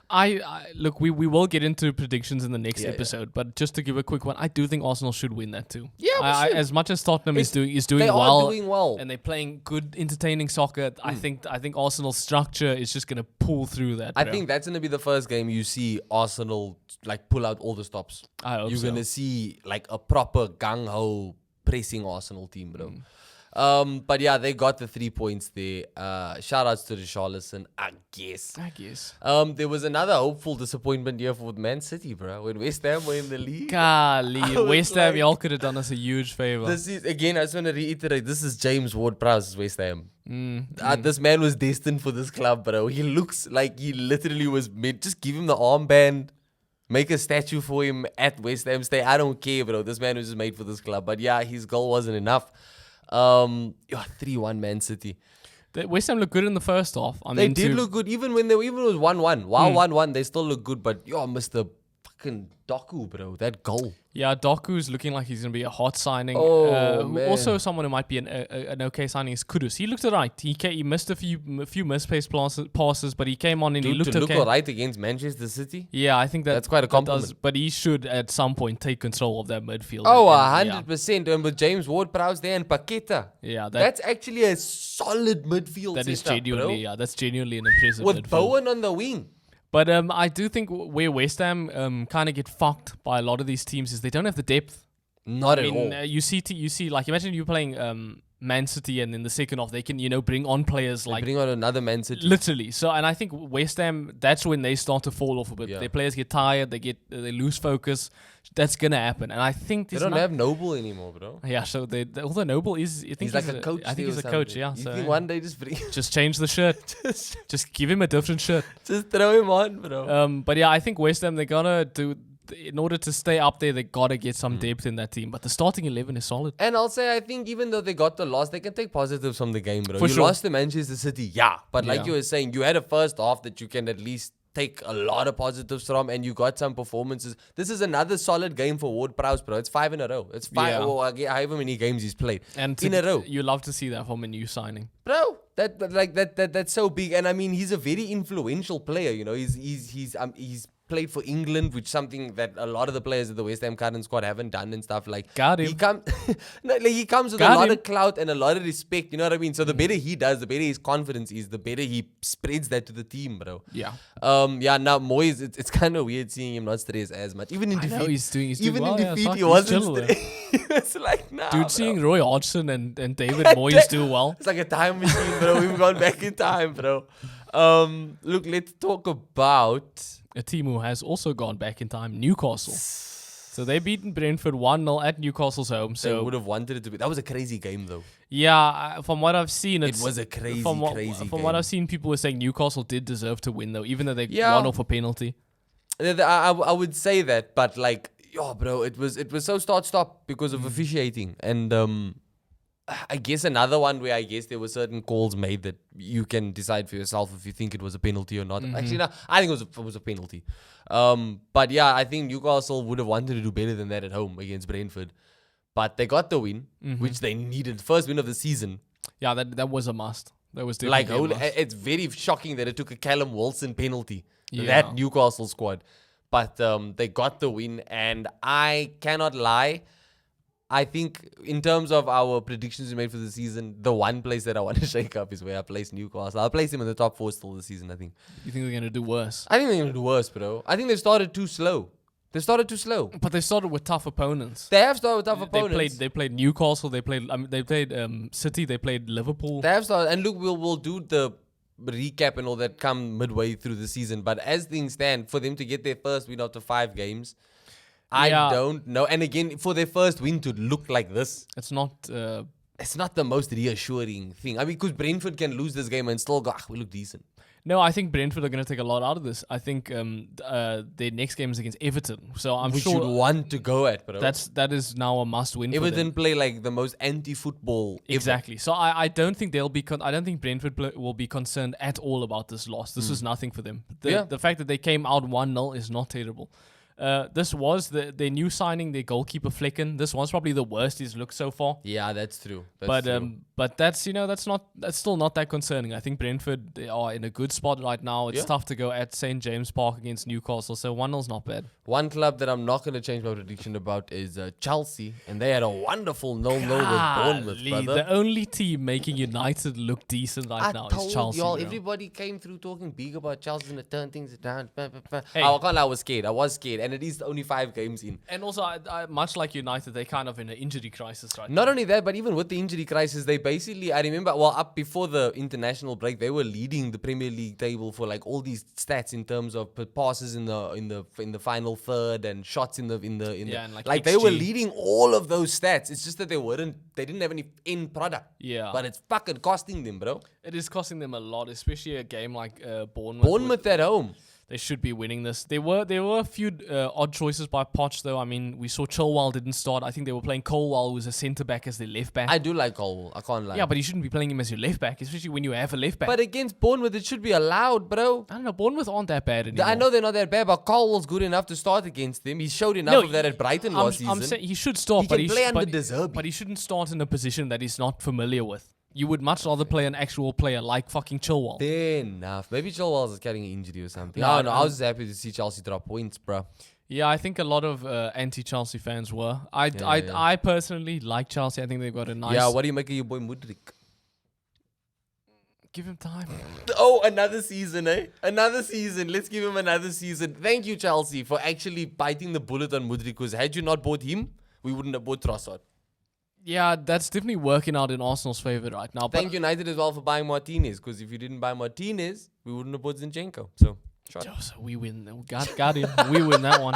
I look, we will get into predictions in the next Yeah, episode, but just to give a quick one, I do think Arsenal should win that too. Yeah, we should. As much as Tottenham is doing They well, are doing well. and they're playing good, entertaining soccer. I think Arsenal's structure is just gonna pull through that. I bro. think that's going to be the first game you see Arsenal like pull out all the stops. I hope You're so. going to see like a proper gung-ho pressing Arsenal team, bro. But yeah, they got the 3 points there. Shout outs to Richarlison, I guess. There was another hopeful disappointment here for Man City, bro. When West Ham were in the league. Golly, was West Ham, like- y'all could have done us a huge favor. This is, again, I just want to reiterate, this is James Ward-Prowse's West Ham. This man was destined for this club, bro. He looks like he literally was meant. Just give him the armband. Make a statue for him at West Ham. Stay. I don't care, bro. This man was just made for this club. But yeah, his goal wasn't enough. 3-1 Man City. West Ham looked good in the first half. They did look good, even when it was 1-1. While 1-1, they still look good. But Mr. fucking Doku, bro, that goal. Yeah, Doku's looking like he's going to be a hot signing. Man. Also, someone who might be an okay signing is Kudus. He looked alright. He missed a few misplaced passes, but he came on and he looked okay. To look alright against Manchester City? Yeah, I think that's quite a compliment. But he should, at some point, take control of that midfield. 100%. And with James Ward-Prowse there and Paqueta. Yeah, that's actually a solid midfield that setup, is genuinely, bro. That's genuinely an impressive with midfield. Bowen on the wing. But I do think where West Ham kind of get fucked by a lot of these teams is they don't have the depth. Not at all. You see, like, imagine you playing Man City, and in the second half they can bring on players like bring on another Man City. Literally. So, and I think West Ham, that's when they start to fall off a bit. Yeah. Their players get tired. They lose focus. That's gonna happen. And I think they don't have Noble anymore, bro. Yeah. So although Noble is, I think he's like a coach. I think he's a coach. Yeah. You so think one day just change the shirt. just give him a different shirt. Just throw him on, bro. But yeah, I think West Ham, they're gonna do. In order to stay up there, they gotta get some depth in that team. But the starting 11 is solid. And I'll say, I think even though they got the loss, they can take positives from the game, bro. For you sure. lost to Manchester City, yeah. But like you were saying, you had a first half that you can at least take a lot of positives from, and you got some performances. This is another solid game for Ward-Prowse, bro. It's 5 in a row. It's 5, however many games he's played in a row. You love to see that from a new signing, bro. That's so big, and I mean, he's a very influential player. He's played for England, which is something that a lot of the players of the West Ham current squad haven't done and stuff. Like, got him. He comes with a lot of clout and a lot of respect. You know what I mean? So the better he does, the better his confidence is, the better he spreads that to the team, bro. Yeah. Now Moyes, it's kind of weird seeing him not stress as much. Even in defeat, he's doing even well, in defeat, he wasn't stressed. It's like, nah, dude, bro. seeing Roy Hodgson and David Moyes do well. It's like a time machine, bro. We've gone back in time, bro. Look, let's talk about a team who has also gone back in time, Newcastle. So they beaten Brentford 1-0 at Newcastle's home. So they would have wanted it to be. That was a crazy game, though. Yeah, from what I've seen, it was a crazy From game. what I've seen, people were saying Newcastle did deserve to win, though, even though they won off a penalty. I would say that, but like, bro, it was so start-stop because of officiating. And I guess another one where I guess there were certain calls made that you can decide for yourself if you think it was a penalty or not. Actually, no, I think it was a penalty. But yeah, I think Newcastle would have wanted to do better than that at home against Brentford. But they got the win, which they needed. First win of the season. Yeah, that was a must. That was definitely a must. It's very shocking that it took a Callum Wilson penalty. That Newcastle squad. But they got the win, and I cannot lie. I think in terms of our predictions we made for the season, the one place that I want to shake up is where I place Newcastle. I'll place them in the top 4 still this season, I think. You think they're going to do worse? I think they're going to do worse, bro. I think they started too slow. But they started with tough opponents. They have started with tough opponents. They played Newcastle. They played City. They played Liverpool. They have started. And look, we'll do the recap and all that come midway through the season. But as things stand, for them to get their first win after 5 games, I don't know. And again, for their first win to look like this, it's not the most reassuring thing. I mean, because Brentford can lose this game and still go, we look decent. No, I think Brentford are going to take a lot out of this. I think their next game is against Everton. So I'm sure we should want to go at, bro. That is now a must-win. Everton play like the most anti-football exactly. So I don't think they'll be. I don't think Brentford will be concerned at all about this loss. This was nothing for them. The fact that they came out 1-0 is not terrible. This was their new signing, their goalkeeper Flecken. This was probably the worst he's looked so far. Yeah, that's true. But that's still not that concerning. I think Brentford, they are in a good spot right now. It's tough to go at St. James Park against Newcastle, so 1-0's not bad. One club that I'm not going to change my prediction about is Chelsea, and they had a wonderful 0-0 with Bournemouth, brother. The only team making United look decent right now is Chelsea. Y'all, everybody came through talking big about Chelsea and to turn things down. Hey. I was scared. I was scared. And it is only 5 games in. And also, I, much like United, they're kind of in an injury crisis right now. Not only that, but even with the injury crisis, they basically, I remember, up before the international break, they were leading the Premier League table for like all these stats in terms of passes in the final third and shots in the and like they were leading all of those stats. It's just that they didn't have any end product. Yeah. But it's fucking costing them, bro. It is costing them a lot, especially a game like Bournemouth. Bournemouth at home. They should be winning this. There were a few odd choices by Poch, though. I mean, we saw Chilwell didn't start. I think they were playing Colwell, who was a centre-back, as their left-back. I do like Cole. I can't lie. Yeah, but you shouldn't be playing him as your left-back, especially when you have a left-back. But against Bournemouth, it should be allowed, bro. I don't know. Bournemouth aren't that bad anymore. I know they're not that bad, but Colwell's good enough to start against them. He showed enough of that at Brighton last season. I'm saying he should start, He can play under Zerbi. but he shouldn't start in a position that he's not familiar with. You would much rather play an actual player like fucking Chilwell. Fair enough. Maybe Chilwell's carrying an injury or something. Yeah, No, I was just happy to see Chelsea drop points, bro. Yeah, I think a lot of anti-Chelsea fans were. I personally like Chelsea. I think they've got a nice... Yeah, what do you make of your boy Mudryk? Give him time. Oh, another season, eh? Another season. Let's give him another season. Thank you, Chelsea, for actually biting the bullet on Mudryk, because had you not bought him, we wouldn't have bought Trossard. Yeah, that's definitely working out in Arsenal's favour right now. Thank United as well for buying Martinez, because if you didn't buy Martinez, we wouldn't have bought Zinchenko. So, shot. So we win. Got him. We win that one.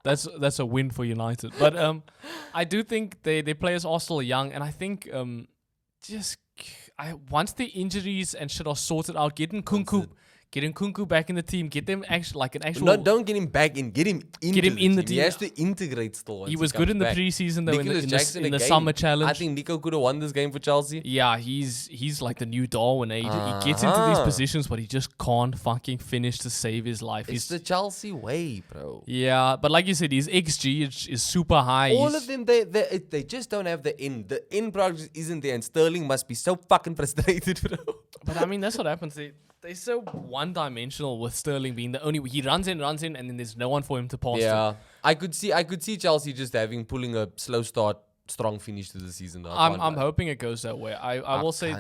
That's a win for United. But I do think their players are still young, and I think once the injuries and shit are sorted out, getting Kunku back in the team, get them an actual. No, don't get him back in. Get him in the team. He has to integrate still. He was good in the preseason though, in the summer challenge. I think Nico could have won this game for Chelsea. Yeah, he's like the new Darwin. He gets into these positions, but he just can't fucking finish to save his life. It's the Chelsea way, bro. Yeah, but like you said, his XG is super high. All of them, they just don't have the end. The end product isn't there, and Sterling must be so fucking frustrated, bro. But I mean, that's what happens. They're so one-dimensional with Sterling being the only... He runs in, and then there's no one for him to pass to. I could see Chelsea just pulling a slow start, strong finish to the season. Though. I'm hoping it goes that way. I will say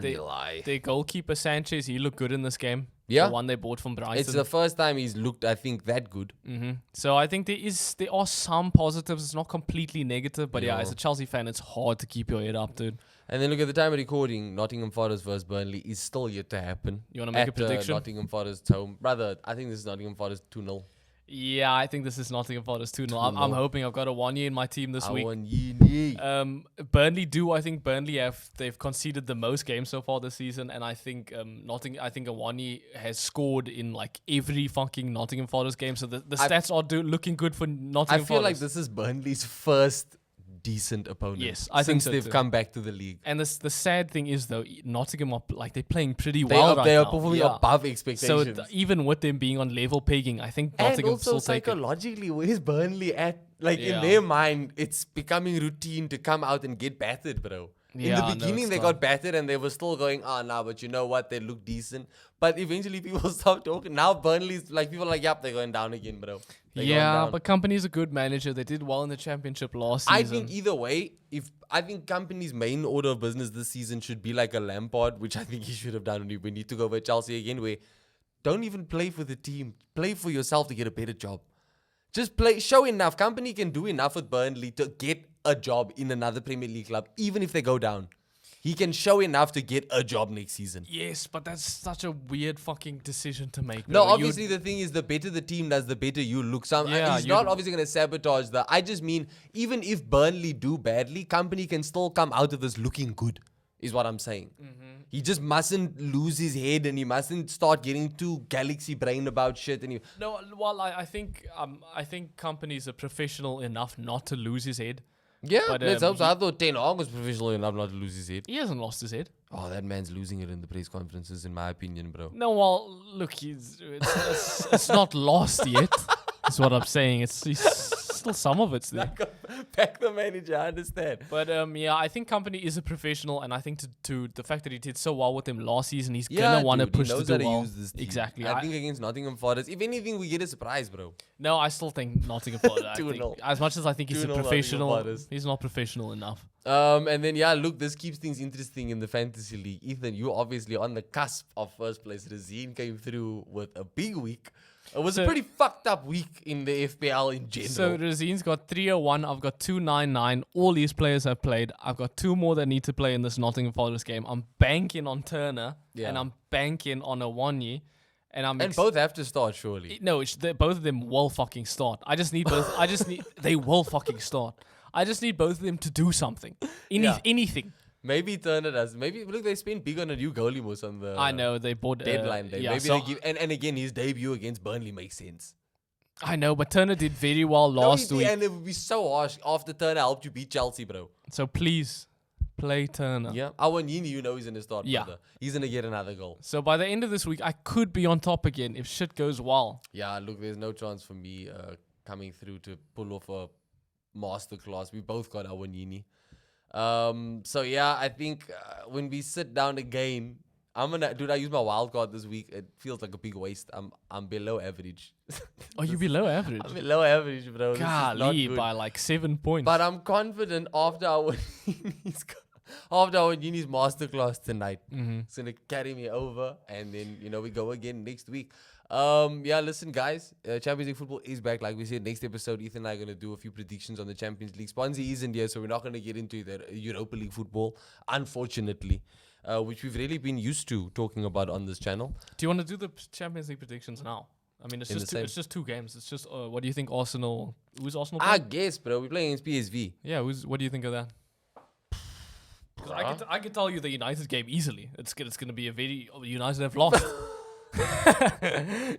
their goalkeeper Sanchez, he looked good in this game. Yeah. The one they bought from Brighton. It's the first time he's looked, I think, that good. Mm-hmm. So I think there are some positives. It's not completely negative, but yeah, as a Chelsea fan, it's hard to keep your head up, dude. And then look at the time of recording. Nottingham Forest versus Burnley is still yet to happen. You want to make a prediction? Nottingham Forest home. Brother, I think this is Nottingham Forest 2-0. Yeah, I think this is Nottingham Forest 2-0. I'm hoping I've got a 1-year in my team this week. Burnley I think Burnley they've conceded the most games so far this season, and I think a 1-year has scored in like every fucking Nottingham Forest game. So the stats are looking good for Nottingham Forest. I feel like this is Burnley's first decent opponent. Yes, I think so they've too. come back to the league. And the sad thing is though, Nottingham are they're playing pretty well right now. They are performing above expectations. So even with them being on level pegging, I think Nottingham still take it. Psychologically, where's Burnley at? Like in their mind, it's becoming routine to come out and get battered, bro. In the beginning, they got battered and they were still going, but you know what? They look decent. But eventually, people stopped talking. Now, Burnley's people are like, yep, they're going down again, bro. But Company's a good manager. They did well in the championship last season. I think either way, I think Company's main order of business this season should be like a Lampard, which I think he should have done when we need to go over Chelsea again, where don't even play for the team. Play for yourself to get a better job. Just show enough. Company can do enough with Burnley to get a job in another Premier League club, even if they go down. He can show enough to get a job next season. Yes, but that's such a weird fucking decision to make. No, obviously the thing is, the better the team does, the better you look. He's not obviously going to sabotage the... I just mean, even if Burnley do badly, Company can still come out of this looking good, is what I'm saying. Mm-hmm. He just mustn't lose his head, and he mustn't start getting too galaxy brain about shit. I think Company's a professional enough not to lose his head. Yeah, but, let's hope so. I thought Ten Hag was professional enough not to lose his head. He hasn't lost his head. Oh, that man's losing it in the press conferences, in my opinion, bro. No, well, look, it's not lost yet. That's what I'm saying. It's still some of it's there. Back the manager, I understand. But I think Company is a professional, and I think to the fact that he did so well with them last season, he's gonna want to push to do well. Use this team. Exactly. I think against Nottingham Forest, if anything, we get a surprise, bro. No, I still think Nottingham Forest. As much as I think he's a professional, he's not professional enough. And then look, this keeps things interesting in the fantasy league. Ethan, you're obviously on the cusp of first place. Razine came through with a big week. It was a pretty fucked up week in the FPL in general. So Razine's got 301. I've got 299. All these players have played. I've got 2 more that need to play in this Nottingham Forest game. I'm banking on Turner and I'm banking on a 1-year. And both have to start, surely. No, both of them will fucking start. I just need both. They will fucking start. I just need both of them to do something. Anything. Maybe Turner does. Maybe look, they spent big on a new goalie most on the I know they bought deadline day. Yeah, Maybe so they give and again his debut against Burnley makes sense. I know, but Turner did very well last week. And it would be so harsh after Turner helped you beat Chelsea, bro. So please play Turner. Yeah, our Nini, he's in the start. Yeah. Brother. He's gonna get another goal. So by the end of this week, I could be on top again if shit goes well. Yeah, look, there's no chance for me coming through to pull off a masterclass. We both got our Nini. So yeah, I think when we sit down again, I use my wild card this week. It feels like a big waste. I'm below average. Oh, you below average? I'm below average, bro. Golly, by like 7 points. But I'm confident after our Nini's masterclass tonight. It's gonna carry me over, and then we go again next week. Yeah, listen, guys. Champions League football is back. Like we said, next episode, Ethan and I are gonna do a few predictions on the Champions League. Swansea isn't here, so we're not gonna get into the Europa League football, unfortunately. Which we've really been used to talking about on this channel. Do you want to do the Champions League predictions now? I mean, it's just two games. It's just what do you think Arsenal? Who's Arsenal playing? I guess, bro. We're playing against PSV. Yeah. What do you think of that? 'Cause I can tell you the United game easily. It's gonna be a very United have lost.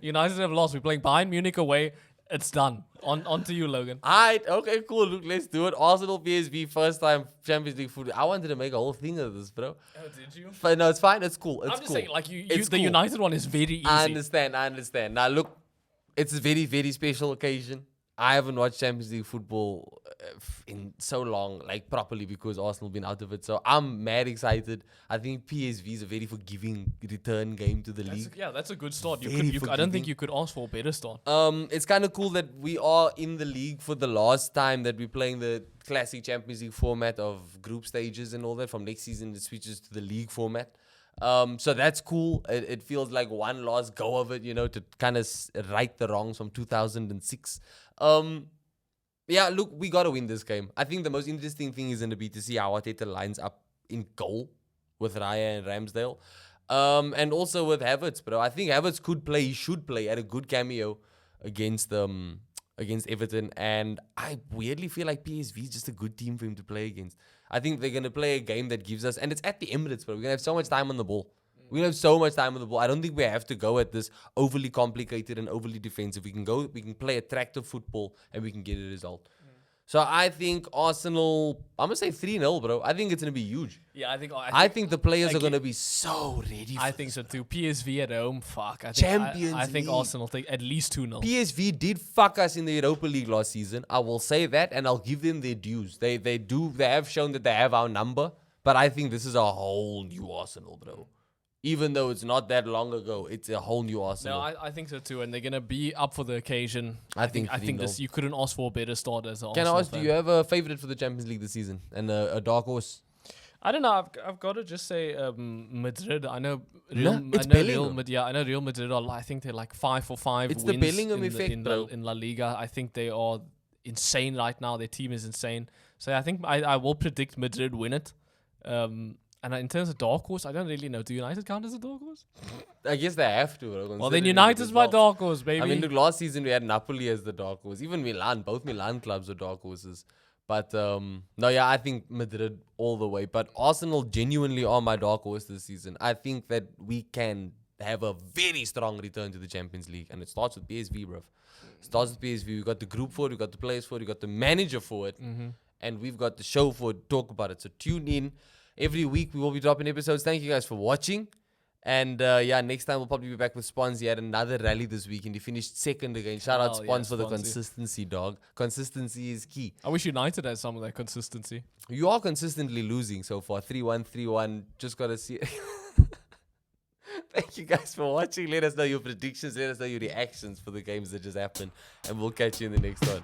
United have lost. We're playing Bayern Munich away. It's done. On to you, Logan. Alright, okay, cool. Look, let's do it. Arsenal PSV, first time Champions League football. I wanted to make a whole thing of this, bro. Oh, did you? But no, it's fine. It's cool. I'm just cool. saying, like It's the cool. United one is very easy. I understand. Now look, it's a very, very special occasion. I haven't watched Champions League football in so long, like properly, because Arsenal been out of it. So I'm mad excited. I think PSV is a very forgiving return game to the league. That's a good start. Very I don't forgiving. think you could ask for a better start. It's kind of cool that we are in the league for the last time that we're playing the classic Champions League format of group stages and all that. From next season, it switches to the league format. So that's cool. It feels like one last go of it, to kind of right the wrongs from 2006. Yeah, look, we got to win this game. I think the most interesting thing is going to be to see how Arteta lines up in goal with Raya and Ramsdale. And also with Havertz, bro. I think Havertz he should play, at a good cameo against Everton. And I weirdly feel like PSV is just a good team for him to play against. I think they're going to play a game that gives us, and it's at the Emirates, bro. We're going to have so much time on the ball. We have so much time on the ball. I don't think we have to go at this overly complicated and overly defensive. We can play attractive football and we can get a result. So I think Arsenal, I'm going to say 3-0, bro. I think it's going to be huge. Yeah, I think the players are going to be so ready. I think so too. PSV at home, fuck. I think League. Arsenal take at least 2-0. PSV did fuck us in the Europa League last season. I will say that, and I'll give them their dues. They have shown that they have our number, but I think this is a whole new Arsenal, bro. Even though it's not that long ago, it's a whole new Arsenal. No, I think so too, and they're gonna be up for the occasion. I think this you couldn't ask for a better start as an Can Arsenal I ask, fan. do you have a favorite for the Champions League this season and a dark horse? I don't know. I've got to just say Madrid. I know It's Real Bellingham. I know Real Madrid are. I think they're like 5 for 5. It's the wins Bellingham effect, bro. in La Liga. I think they are insane right now. Their team is insane. So I think I will predict Madrid win it. And in terms of dark horse, I don't really know. Do United count as a dark horse? I guess they have to, bro. Well, then United's my dark horse, baby. I mean, look, last season we had Napoli as the dark horse. Even Milan, both Milan clubs are dark horses. But no, yeah, I think Madrid all the way. But Arsenal genuinely are my dark horse this season. I think that we can have a very strong return to the Champions League. And it starts with PSV, bro. It starts with PSV. We got the group for it, we got the players for it, we got the manager for it. And we've got the show for it, talk about it. So tune in. Every week we will be dropping episodes. Thank you guys for watching. And yeah, next time we'll probably be back with Spons. He had another rally this week and he finished second again. Shout out Spons for the consistency, dog. Consistency is key. I wish United had some of that consistency. You are consistently losing so far. 3-1, 3-1. Just got to see it. Thank you guys for watching. Let us know your predictions. Let us know your reactions for the games that just happened. And we'll catch you in the next one.